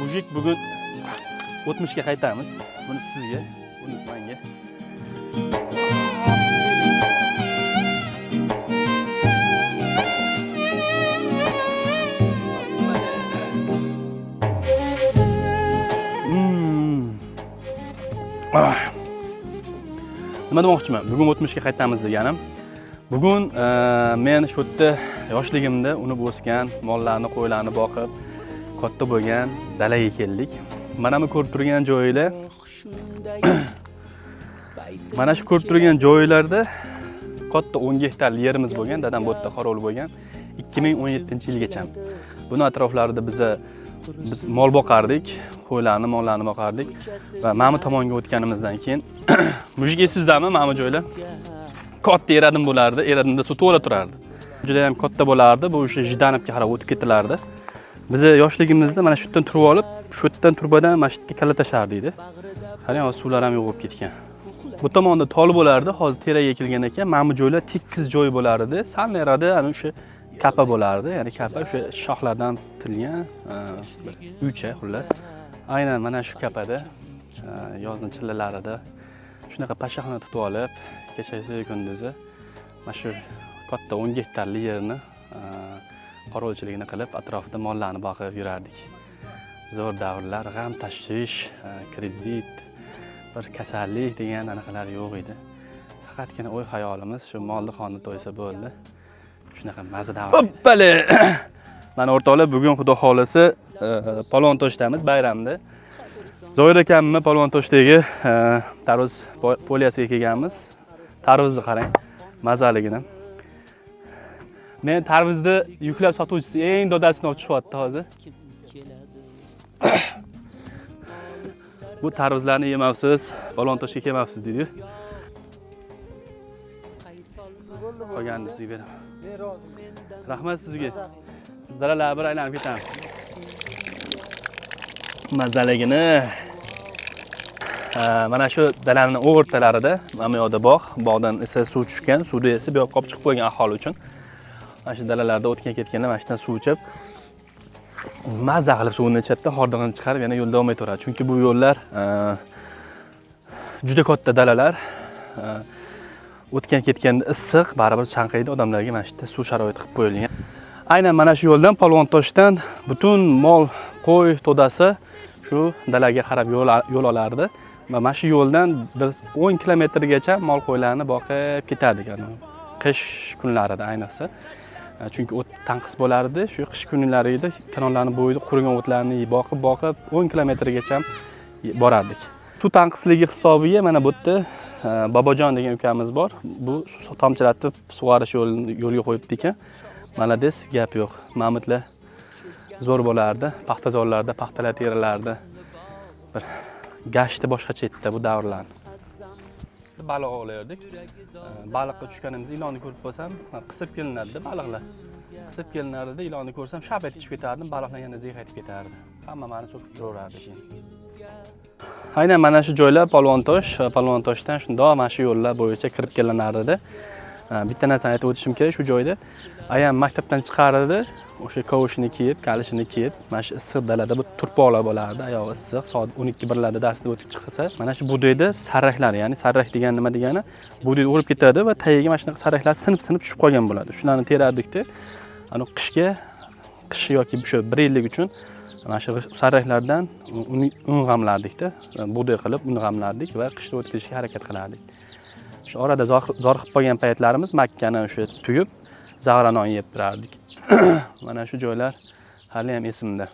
Mujik bugun o'tmishga qaytamiz. Buni sizga, buni menga. Nima demoqchiman? Bugun o'tmishga qaytamiz deganim. Bugun men shu yerda yoshligimda unib o'sgan, mollarni, qo'ylarni boqib, katta bo'lgan dalaga keldik. Mana bu ko'rib turgan joylar mana shu ko'rib turgan joylarda katta 10 gektar yerimiz bo'lgan, dadam bu yerda qorovul bo'lgan 2017-yilgacha. Buni atroflarida biz mol boqardik, qo'ylarni, mollarni boqardik va mana bu tomonga o'tganimizdan keyin Mujik esizdami mana bu joylar? Katta eradim bo'lardi, eradimda suv to'la turardi. Juda ham katta bo'lardi, bu o'sha Jidanovga qarab o'tib ketilardi. Biz yoshligimizda mana shu yerdan turib olib, shu yerdan turbadan mana shu yerga kalla tashlardik edi. Qarang, hozir suvlar ham yo'qib ketgan. Bu tomonda tol bo'lardi, hozir teraga kelgan ekan, mana bu joylar tekis joy bo'lardi. Sal narada ana o'sha kapa bo'lardi, ya'ni kapa o'sha shoxlardan tilgan uycha xullas. Aynan mana shu kapada yozning chillalarida shunaqa pashahni tutib olib, kechasi kunduzi mana shu katta 10 gektarli yerni qorovulchiligini qilib, atrofida mollarni boqib yurardik. Zo'r davrlar, g'am tashvish, kredit, bir kasallik degan anaqalar yo'q edi. Faqatgina o'y xayolimiz shu molni qonni to'ysa bo'ldi. Shunaqa mazza davr. Hoppali. Mana o'rtoqlar, bugun xudo xolisi Polvontoshdamiz bayramda. Zoir akamni Polvontoshdagi tarvuz poliyasiga kelganmiz. Tarvuzni qarang, mazaligini. Men tarvuzni yuklab sotuvchisi eng dodasini olib chiqyapti hozir. Bu tarvuzlarni yemabsiz, Polvontoshga kelmabsiz deydi. Qolganini sizga beraman. Rahmat sizga. Daralar bir aylanib ketamiz. Mazaligini mana shu dalaning o'rtalarida mana bu yoqda bog'dan esa suv tushgan, suvda esa bu yoqqa olib chiqib qo'ygan aholi uchun. Mana shu dalalarda o'tgan ketganda mana shundan suv ichib, mazza qilib suvni ichadi, hordig'ini chiqarib yana yo'lda davom etaveradi. Chunki bu yo'llar juda katta dalalar. O'tgan ketganda issiq, baribir chanqaydi, odamlarga mana shu yerda suv sharoiti qilib qo'yilgan. Aynan mana shu yo'ldan Polvontoshdan butun mol, qo'y to'dasi shu dalaga qarab yo'l olardi. Va mana shu yo'ldan biz 10 kilometrgacha mol qo'ylarni boqib ketardik. Qish kunlarida ayniqsa. Chunki o't tanqis bo'lardi. Shu qish kunlarida kanallarning bo'yida qurigan o'tlarni boqib 10 kilometrgacha borardik. Suv tanqisligi hisobiga mana bu yerda Bobojon degan ukamiz bor. Bu tomchilatib sug'orish yo'lga qo'yibdi ekan. Malades, gap yo'q. Mamutlar zo'r bo'lardi. Paxtazorlarda paxtalar terilardi. Bir gashti boshqacha edi bu davrlarni. Baliq ovlardik. Baliqqa tushganimizda ilonni ko'rib bo'lsam, qisib kelinadi baliqlar. Qisib kelinardi, ilonni ko'rsam shab etib chiqib ketardim, baliqlar yana ziyg qaytib ketardi. Hamma meni so'kib turaverardi keyin. Aynan mana shu joylar Polvontoshdan shundoq mana shu yo'llar bo'yicha kirib kelinardi. Bitta narsani aytib o'tishim kerak, shu joyda ayam maktabdan chiqardi, o'sha kavushini kiyib, kalishini kiyib, mana shu issiq dalada bu turpoqlar bo'lardi, oyog'i issiq, soat 12:00 darsda o'tib chiqsa, mana shu budayda sarraklar, ya'ni sarrak degan nima degani, budayni o'rib ketadi va tagiga mana shunaqa sarraklar sinib tushib qolgan bo'ladi. Shularni terardikda, ana qish yoki o'sha 1 yillik uchun mana shu sarraklardan un g'amlardikda, buday qilib un g'amlardik va qishda o'tkazishga harakat qilardik. Shu orada zorqib qolgan paytlarimiz Makkani o'sha tuyib, zag'ranon yeb turardik. Mana shu joylar hali ham esimda.